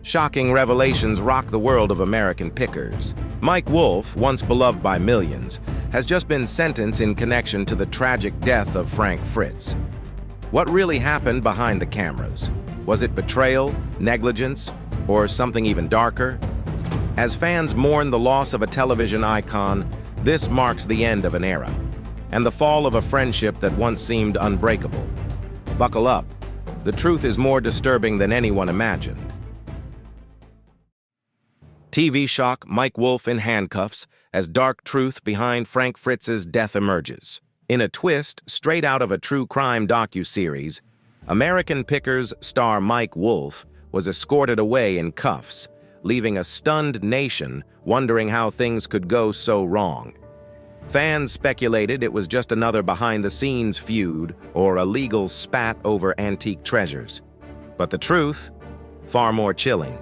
Shocking revelations rock the world of American pickers. Mike Wolfe, once beloved by millions, has just been sentenced in connection to the tragic death of Frank Fritz. What really happened behind the cameras? Was it betrayal, negligence, or something even darker? As fans mourn the loss of a television icon, this marks the end of an era, and the fall of a friendship that once seemed unbreakable. Buckle up. The truth is more disturbing than anyone imagined. TV shock, Mike Wolfe in handcuffs, as dark truth behind Frank Fritz's death emerges. In a twist straight out of a true crime docuseries, American Pickers star Mike Wolfe was escorted away in cuffs, leaving a stunned nation wondering how things could go so wrong. Fans speculated it was just another behind-the-scenes feud or a legal spat over antique treasures. But the truth? Far more chilling.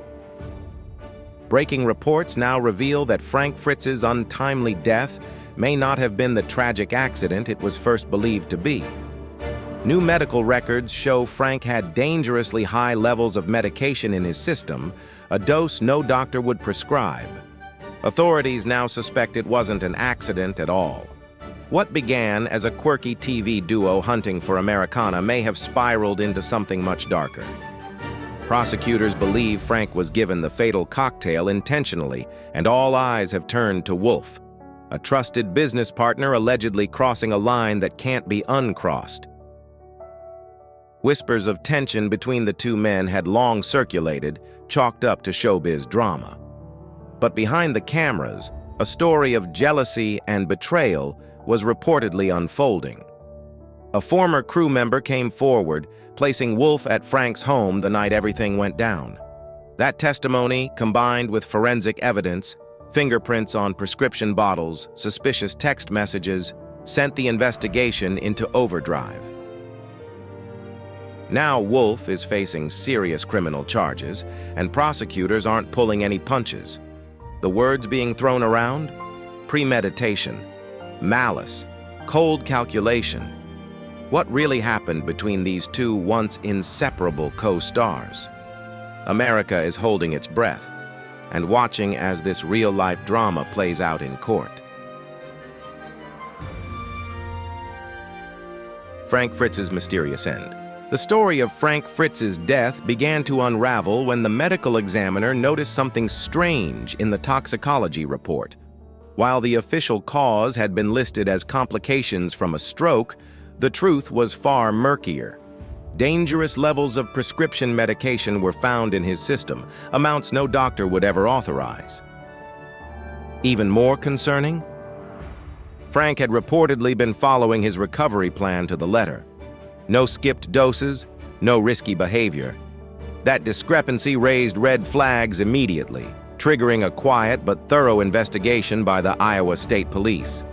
Breaking reports now reveal that Frank Fritz's untimely death may not have been the tragic accident it was first believed to be. New medical records show Frank had dangerously high levels of medication in his system, a dose no doctor would prescribe. Authorities now suspect it wasn't an accident at all. What began as a quirky TV duo hunting for Americana may have spiraled into something much darker. Prosecutors believe Frank was given the fatal cocktail intentionally, and all eyes have turned to Wolfe, a trusted business partner allegedly crossing a line that can't be uncrossed. Whispers of tension between the two men had long circulated, chalked up to showbiz drama. But behind the cameras, a story of jealousy and betrayal was reportedly unfolding. A former crew member came forward, placing Wolfe at Frank's home the night everything went down. That testimony, combined with forensic evidence, fingerprints on prescription bottles, suspicious text messages, sent the investigation into overdrive. Now Wolfe is facing serious criminal charges, and prosecutors aren't pulling any punches. The words being thrown around? Premeditation, malice, cold calculation. What really happened between these two once inseparable co-stars? America is holding its breath and watching as this real-life drama plays out in court. Frank Fritz's mysterious end. The story of Frank Fritz's death began to unravel when the medical examiner noticed something strange in the toxicology report. While the official cause had been listed as complications from a stroke, the truth was far murkier. Dangerous levels of prescription medication were found in his system, amounts no doctor would ever authorize. Even more concerning? Frank had reportedly been following his recovery plan to the letter. No skipped doses, no risky behavior. That discrepancy raised red flags immediately, triggering a quiet but thorough investigation by the Iowa State Police.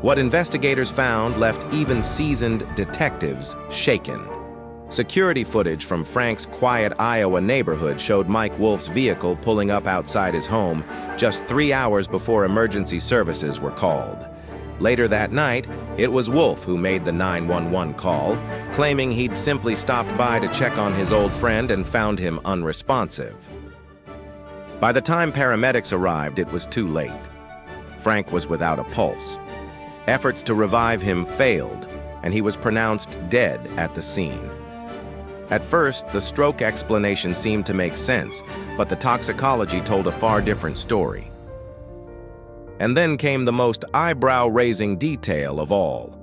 What investigators found left even seasoned detectives shaken. Security footage from Frank's quiet Iowa neighborhood showed Mike Wolfe's vehicle pulling up outside his home just 3 hours before emergency services were called. Later that night, it was Wolfe who made the 911 call, claiming he'd simply stopped by to check on his old friend and found him unresponsive. By the time paramedics arrived, it was too late. Frank was without a pulse. Efforts to revive him failed, and he was pronounced dead at the scene. At first, the stroke explanation seemed to make sense, but the toxicology told a far different story. And then came the most eyebrow-raising detail of all: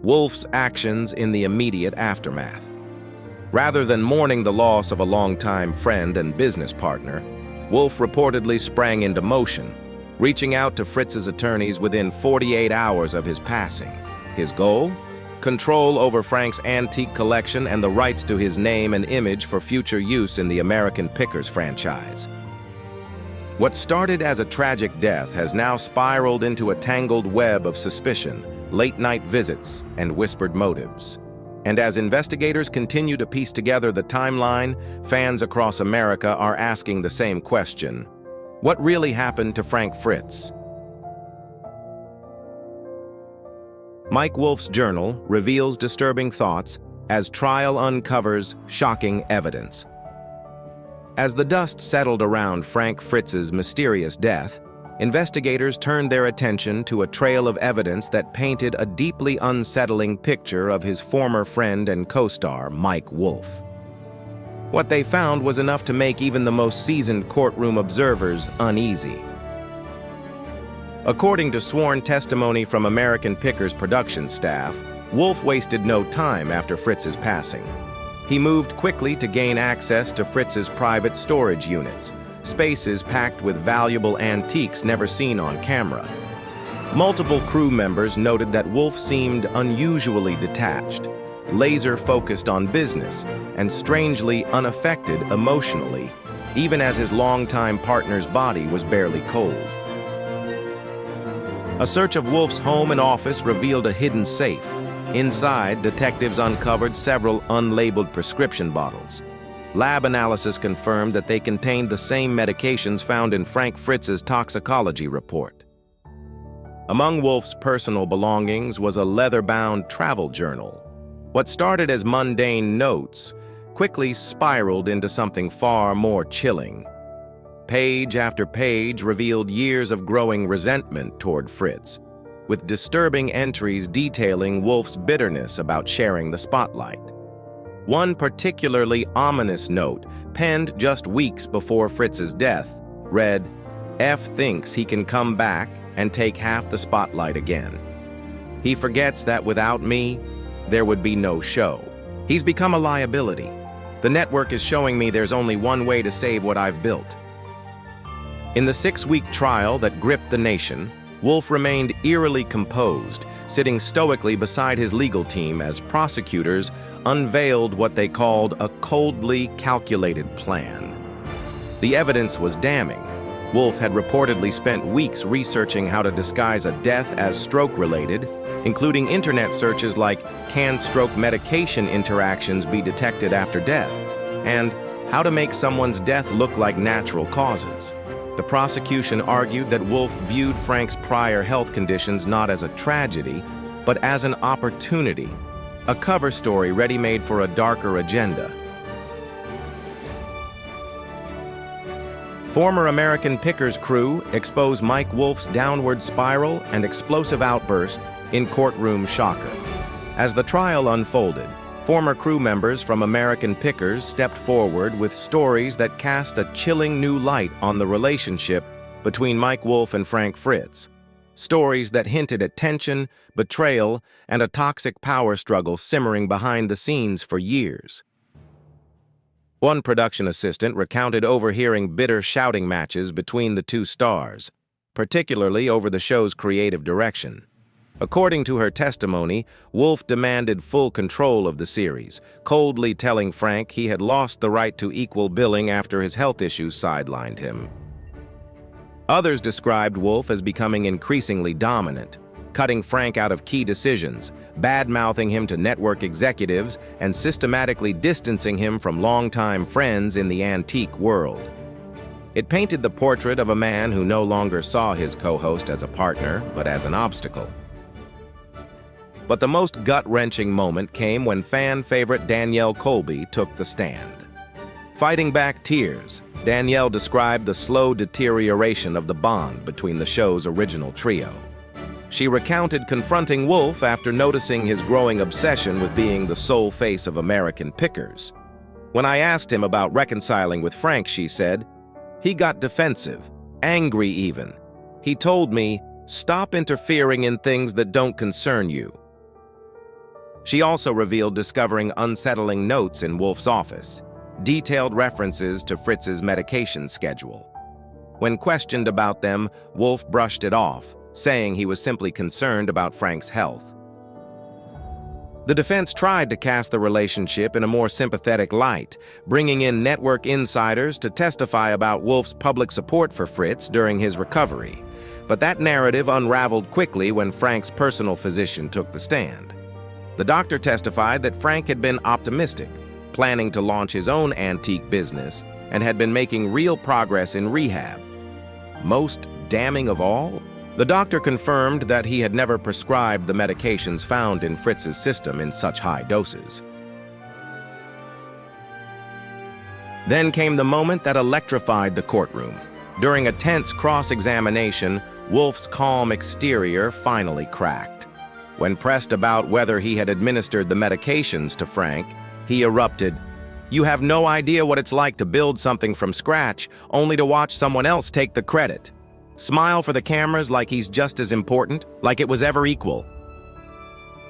Wolfe's actions in the immediate aftermath. Rather than mourning the loss of a longtime friend and business partner, Wolfe reportedly sprang into motion, reaching out to Fritz's attorneys within 48 hours of his passing. His goal? Control over Frank's antique collection and the rights to his name and image for future use in the American Pickers franchise. What started as a tragic death has now spiraled into a tangled web of suspicion, late-night visits, and whispered motives. And as investigators continue to piece together the timeline, fans across America are asking the same question: what really happened to Frank Fritz? Mike Wolfe's journal reveals disturbing thoughts as trial uncovers shocking evidence. As the dust settled around Frank Fritz's mysterious death, investigators turned their attention to a trail of evidence that painted a deeply unsettling picture of his former friend and co-star, Mike Wolfe. What they found was enough to make even the most seasoned courtroom observers uneasy. According to sworn testimony from American Pickers' production staff, Wolfe wasted no time after Fritz's passing. He moved quickly to gain access to Fritz's private storage units, spaces packed with valuable antiques never seen on camera. Multiple crew members noted that Wolfe seemed unusually detached, laser-focused on business, and strangely unaffected emotionally, even as his longtime partner's body was barely cold. A search of Wolfe's home and office revealed a hidden safe. Inside, detectives uncovered several unlabeled prescription bottles. Lab analysis confirmed that they contained the same medications found in Frank Fritz's toxicology report. Among Wolfe's personal belongings was a leather-bound travel journal. What started as mundane notes quickly spiraled into something far more chilling. Page after page revealed years of growing resentment toward Fritz, with disturbing entries detailing Wolfe's bitterness about sharing the spotlight. One particularly ominous note, penned just weeks before Fritz's death, read, "F thinks he can come back and take half the spotlight again. He forgets that without me, there would be no show. He's become a liability. The network is showing me there's only one way to save what I've built." In the 6-week trial that gripped the nation, Wolfe remained eerily composed, sitting stoically beside his legal team as prosecutors unveiled what they called a coldly calculated plan. The evidence was damning. Wolfe had reportedly spent weeks researching how to disguise a death as stroke-related, including internet searches like "Can stroke medication interactions be detected after death?" and "How to make someone's death look like natural causes." The prosecution argued that Wolfe viewed Frank's prior health conditions not as a tragedy, but as an opportunity, a cover story ready-made for a darker agenda. Former American Pickers crew exposed Mike Wolfe's downward spiral and explosive outburst in Courtroom Shocker. As the trial unfolded, former crew members from American Pickers stepped forward with stories that cast a chilling new light on the relationship between Mike Wolfe and Frank Fritz. Stories that hinted at tension, betrayal, and a toxic power struggle simmering behind the scenes for years. One production assistant recounted overhearing bitter shouting matches between the two stars, particularly over the show's creative direction. According to her testimony, Wolfe demanded full control of the series, coldly telling Frank he had lost the right to equal billing after his health issues sidelined him. Others described Wolfe as becoming increasingly dominant, cutting Frank out of key decisions, bad-mouthing him to network executives, and systematically distancing him from longtime friends in the antique world. It painted the portrait of a man who no longer saw his co-host as a partner, but as an obstacle. But the most gut-wrenching moment came when fan favorite Danielle Colby took the stand. Fighting back tears, Danielle described the slow deterioration of the bond between the show's original trio. She recounted confronting Wolfe after noticing his growing obsession with being the sole face of American Pickers. When I asked him about reconciling with Frank, she said, "He got defensive, angry even. He told me, 'Stop interfering in things that don't concern you.'" She also revealed discovering unsettling notes in Wolfe's office, detailed references to Fritz's medication schedule. When questioned about them, Wolfe brushed it off, saying he was simply concerned about Frank's health. The defense tried to cast the relationship in a more sympathetic light, bringing in network insiders to testify about Wolfe's public support for Fritz during his recovery. But that narrative unraveled quickly when Frank's personal physician took the stand. The doctor testified that Frank had been optimistic, planning to launch his own antique business, and had been making real progress in rehab. Most damning of all, the doctor confirmed that he had never prescribed the medications found in Fritz's system in such high doses. Then came the moment that electrified the courtroom. During a tense cross-examination, Wolfe's calm exterior finally cracked. When pressed about whether he had administered the medications to Frank, he erupted, "You have no idea what it's like to build something from scratch, only to watch someone else take the credit. Smile for the cameras like he's just as important, like it was ever equal."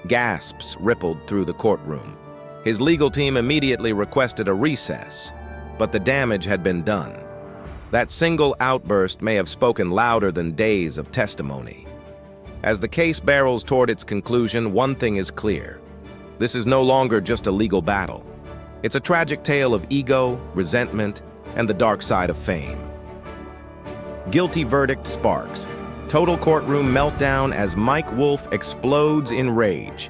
Gasps rippled through the courtroom. His legal team immediately requested a recess, but the damage had been done. That single outburst may have spoken louder than days of testimony. As the case barrels toward its conclusion, one thing is clear. This is no longer just a legal battle. It's a tragic tale of ego, resentment, and the dark side of fame. Guilty verdict sparks. Total courtroom meltdown as Mike Wolfe explodes in rage.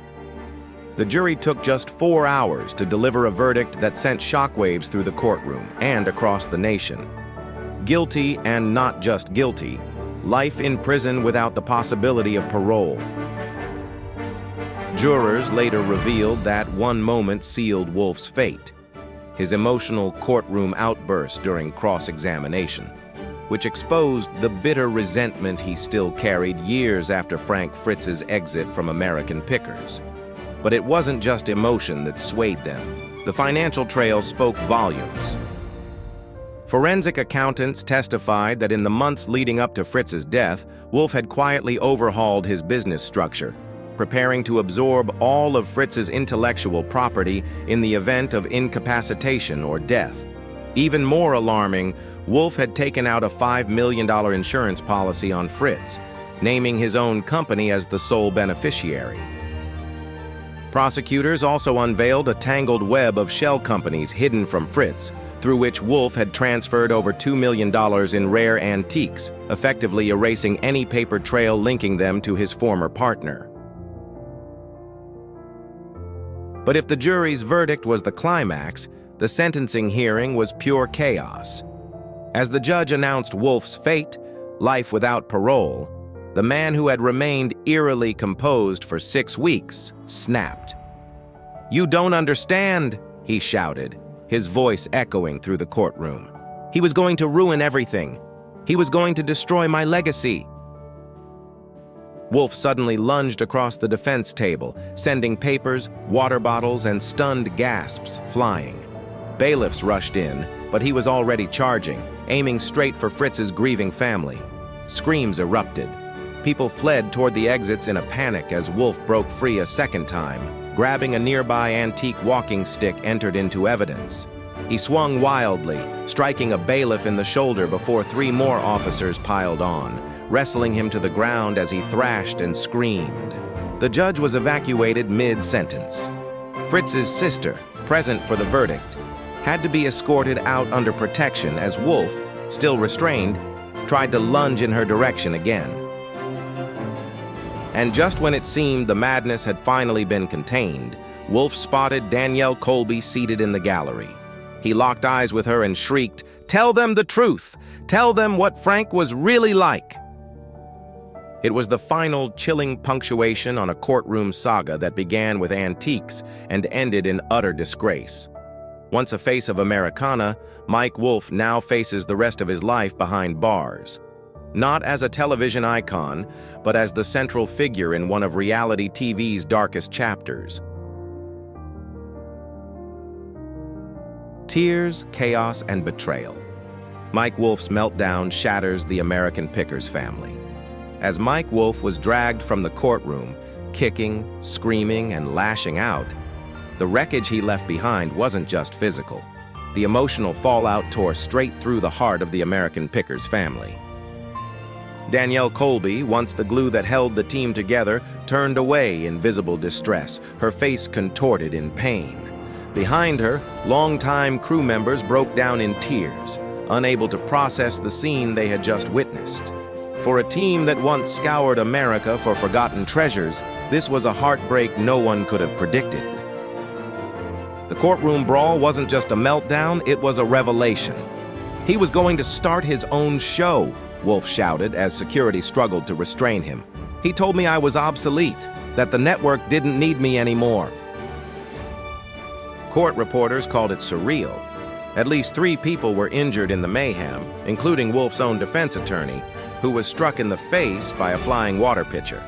The jury took just 4 hours to deliver a verdict that sent shockwaves through the courtroom and across the nation. Guilty and not just guilty. Life in prison without the possibility of parole. Jurors later revealed that one moment sealed Wolfe's fate, his emotional courtroom outburst during cross-examination, which exposed the bitter resentment he still carried years after Frank Fritz's exit from American Pickers. But it wasn't just emotion that swayed them. The financial trail spoke volumes. Forensic accountants testified that in the months leading up to Fritz's death, Wolfe had quietly overhauled his business structure, preparing to absorb all of Fritz's intellectual property in the event of incapacitation or death. Even more alarming, Wolfe had taken out a $5 million insurance policy on Fritz, naming his own company as the sole beneficiary. Prosecutors also unveiled a tangled web of shell companies hidden from Fritz, through which Wolfe had transferred over $2 million in rare antiques, effectively erasing any paper trail linking them to his former partner. But if the jury's verdict was the climax, the sentencing hearing was pure chaos. As the judge announced Wolfe's fate, life without parole, the man who had remained eerily composed for 6 weeks snapped. "You don't understand," he shouted, his voice echoing through the courtroom. "He was going to ruin everything. He was going to destroy my legacy." Wolfe suddenly lunged across the defense table, sending papers, water bottles, and stunned gasps flying. Bailiffs rushed in, but he was already charging, aiming straight for Fritz's grieving family. Screams erupted. People fled toward the exits in a panic as Wolfe broke free a second time. Grabbing a nearby antique walking stick, entered into evidence. He swung wildly, striking a bailiff in the shoulder before 3 more officers piled on, wrestling him to the ground as he thrashed and screamed. The judge was evacuated mid-sentence. Fritz's sister, present for the verdict, had to be escorted out under protection as Wolfe, still restrained, tried to lunge in her direction again. And just when it seemed the madness had finally been contained, Wolfe spotted Danielle Colby seated in the gallery. He locked eyes with her and shrieked, "Tell them the truth! Tell them what Frank was really like!" It was the final chilling punctuation on a courtroom saga that began with antiques and ended in utter disgrace. Once a face of Americana, Mike Wolfe now faces the rest of his life behind bars. Not as a television icon, but as the central figure in one of reality TV's darkest chapters. Tears, chaos, and betrayal. Mike Wolfe's meltdown shatters the American Pickers family. As Mike Wolfe was dragged from the courtroom, kicking, screaming, and lashing out, the wreckage he left behind wasn't just physical. The emotional fallout tore straight through the heart of the American Pickers family. Danielle Colby, once the glue that held the team together, turned away in visible distress, her face contorted in pain. Behind her, longtime crew members broke down in tears, unable to process the scene they had just witnessed. For a team that once scoured America for forgotten treasures, this was a heartbreak no one could have predicted. The courtroom brawl wasn't just a meltdown, it was a revelation. He was going to start his own show, Wolfe shouted as security struggled to restrain him. He told me I was obsolete, that the network didn't need me anymore. Court reporters called it surreal. At least 3 people were injured in the mayhem, including Wolfe's own defense attorney, who was struck in the face by a flying water pitcher.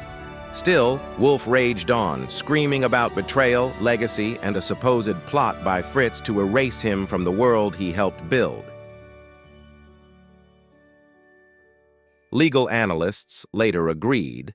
Still, Wolfe raged on, screaming about betrayal, legacy, and a supposed plot by Fritz to erase him from the world he helped build. Legal analysts later agreed,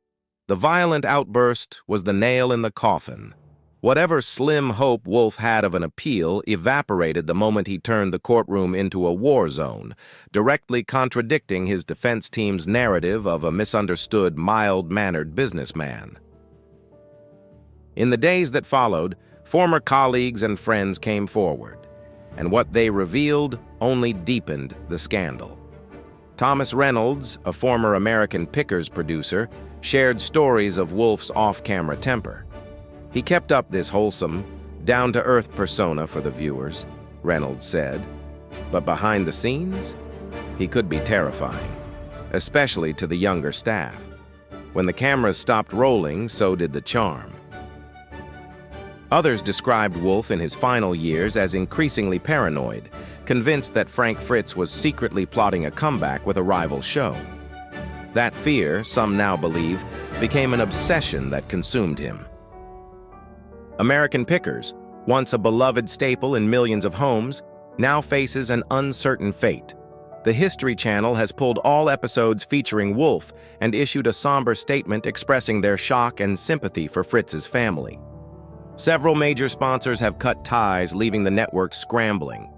the violent outburst was the nail in the coffin. Whatever slim hope Wolfe had of an appeal evaporated the moment he turned the courtroom into a war zone, directly contradicting his defense team's narrative of a misunderstood, mild-mannered businessman. In the days that followed, former colleagues and friends came forward, and what they revealed only deepened the scandal. Thomas Reynolds, a former American Pickers producer, shared stories of Wolfe's off-camera temper. He kept up this wholesome, down-to-earth persona for the viewers, Reynolds said. But behind the scenes, he could be terrifying, especially to the younger staff. When the cameras stopped rolling, so did the charm. Others described Wolfe in his final years as increasingly paranoid, convinced that Frank Fritz was secretly plotting a comeback with a rival show. That fear, some now believe, became an obsession that consumed him. American Pickers, once a beloved staple in millions of homes, now faces an uncertain fate. The History Channel has pulled all episodes featuring Wolfe and issued a somber statement expressing their shock and sympathy for Fritz's family. Several major sponsors have cut ties, leaving the network scrambling.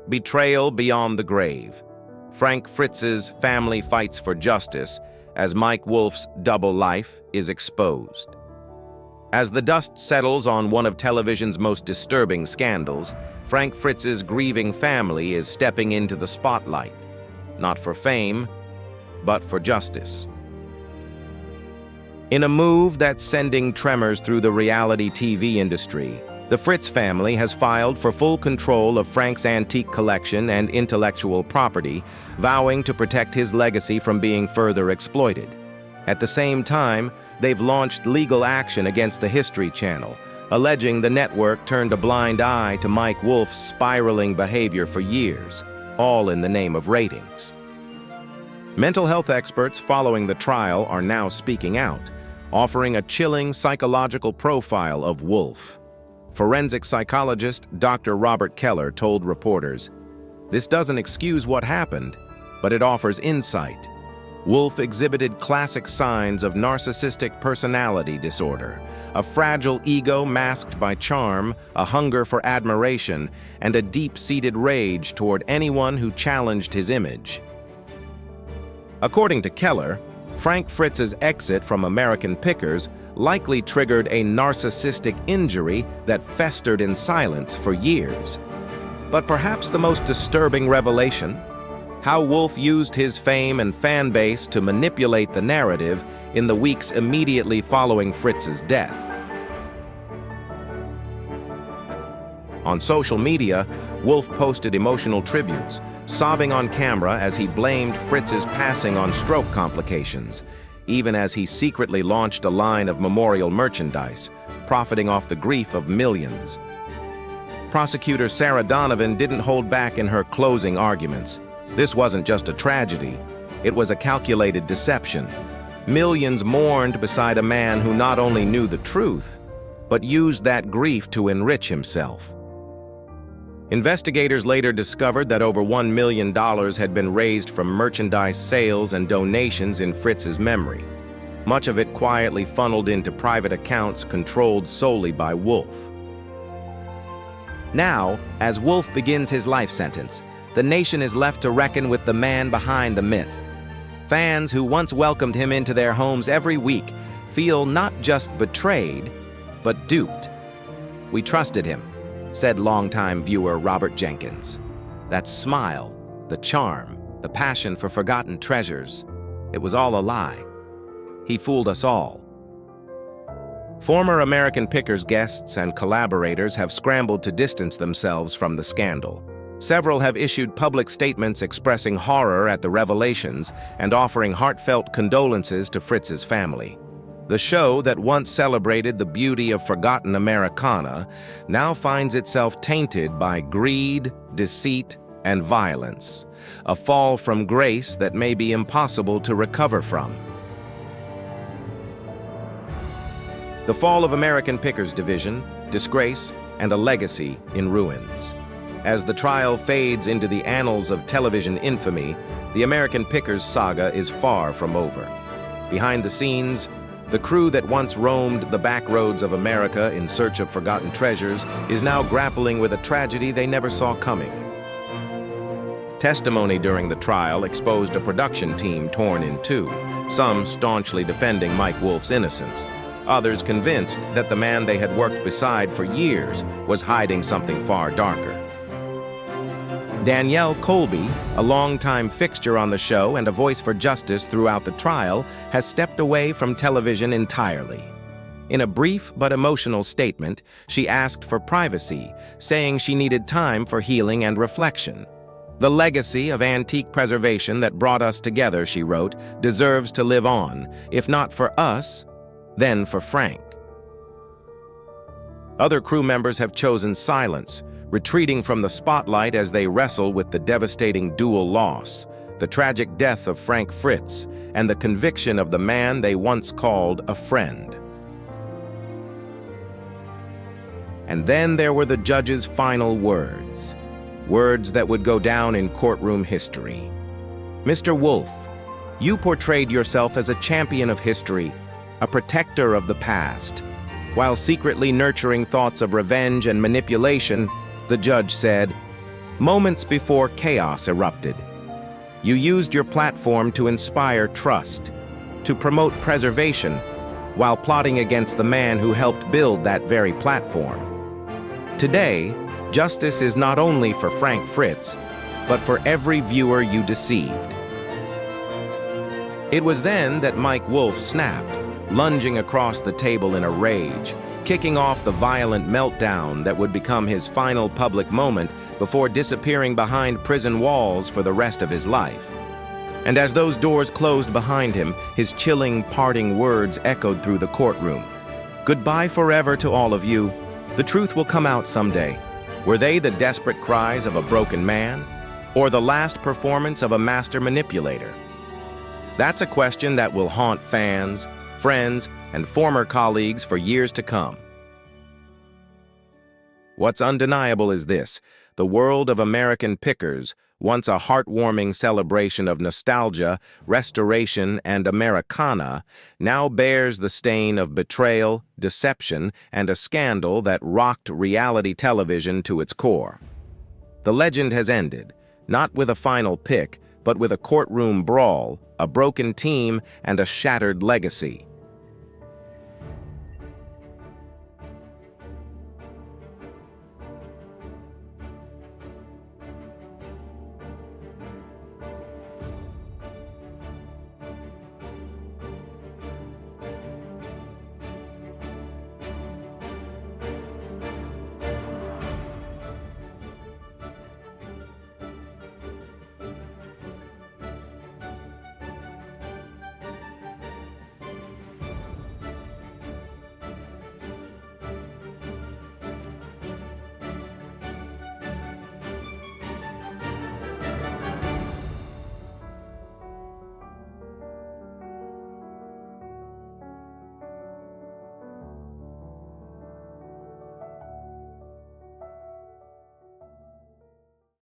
Betrayal beyond the grave. Frank Fritz's family fights for justice as Mike Wolfe's double life is exposed. As the dust settles on one of television's most disturbing scandals, Frank Fritz's grieving family is stepping into the spotlight, not for fame, but for justice. In a move that's sending tremors through the reality TV industry, the Fritz family has filed for full control of Frank's antique collection and intellectual property, vowing to protect his legacy from being further exploited. At the same time, they've launched legal action against the History Channel, alleging the network turned a blind eye to Mike Wolfe's spiraling behavior for years, all in the name of ratings. Mental health experts following the trial are now speaking out, offering a chilling psychological profile of Wolfe. Forensic psychologist Dr. Robert Keller told reporters, "This doesn't excuse what happened, but it offers insight. Wolfe exhibited classic signs of narcissistic personality disorder, a fragile ego masked by charm, a hunger for admiration, and a deep-seated rage toward anyone who challenged his image." According to Keller, Frank Fritz's exit from American Pickers likely triggered a narcissistic injury that festered in silence for years. But perhaps the most disturbing revelation, how Wolfe used his fame and fan base to manipulate the narrative in the weeks immediately following Fritz's death. On social media, Wolfe posted emotional tributes, sobbing on camera as he blamed Fritz's passing on stroke complications, even as he secretly launched a line of memorial merchandise, profiting off the grief of millions. Prosecutor Sarah Donovan didn't hold back in her closing arguments. This wasn't just a tragedy, it was a calculated deception. Millions mourned beside a man who not only knew the truth, but used that grief to enrich himself. Investigators later discovered that over $1 million had been raised from merchandise sales and donations in Fritz's memory, much of it quietly funneled into private accounts controlled solely by Wolfe. Now, as Wolfe begins his life sentence, the nation is left to reckon with the man behind the myth. Fans who once welcomed him into their homes every week feel not just betrayed, but duped. "We trusted him," said longtime viewer Robert Jenkins. That smile, the charm, the passion for forgotten treasures, it was all a lie. He fooled us all. Former American Pickers guests and collaborators have scrambled to distance themselves from the scandal. Several have issued public statements expressing horror at the revelations and offering heartfelt condolences to Fritz's family. The show that once celebrated the beauty of forgotten Americana now finds itself tainted by greed, deceit, and violence, a fall from grace that may be impossible to recover from. The fall of American Pickers Division, disgrace, and a legacy in ruins. As the trial fades into the annals of television infamy, the American Pickers saga is far from over. Behind the scenes, the crew that once roamed the back roads of America in search of forgotten treasures is now grappling with a tragedy they never saw coming. Testimony during the trial exposed a production team torn in two, some staunchly defending Mike Wolfe's innocence, others convinced that the man they had worked beside for years was hiding something far darker. Danielle Colby, a longtime fixture on the show and a voice for justice throughout the trial, has stepped away from television entirely. In a brief but emotional statement, she asked for privacy, saying she needed time for healing and reflection. "The legacy of antique preservation that brought us together," she wrote, "deserves to live on, if not for us, then for Frank." Other crew members have chosen silence, retreating from the spotlight as they wrestle with the devastating dual loss, the tragic death of Frank Fritz, and the conviction of the man they once called a friend. And then there were the judge's final words, words that would go down in courtroom history. "Mr. Wolfe, you portrayed yourself as a champion of history, a protector of the past. While secretly nurturing thoughts of revenge and manipulation," the judge said, "moments before chaos erupted. You used your platform to inspire trust, to promote preservation, while plotting against the man who helped build that very platform. Today, justice is not only for Frank Fritz, but for every viewer you deceived." It was then that Mike Wolfe snapped, lunging across the table in a rage, kicking off the violent meltdown that would become his final public moment before disappearing behind prison walls for the rest of his life. And as those doors closed behind him, his chilling, parting words echoed through the courtroom. "Goodbye forever to all of you. The truth will come out someday." Were they the desperate cries of a broken man, or the last performance of a master manipulator? That's a question that will haunt fans, friends, and former colleagues for years to come. What's undeniable is this: the world of American Pickers, once a heartwarming celebration of nostalgia, restoration, and Americana, now bears the stain of betrayal, deception, and a scandal that rocked reality television to its core. The legend has ended, not with a final pick, but with a courtroom brawl, a broken team, and a shattered legacy.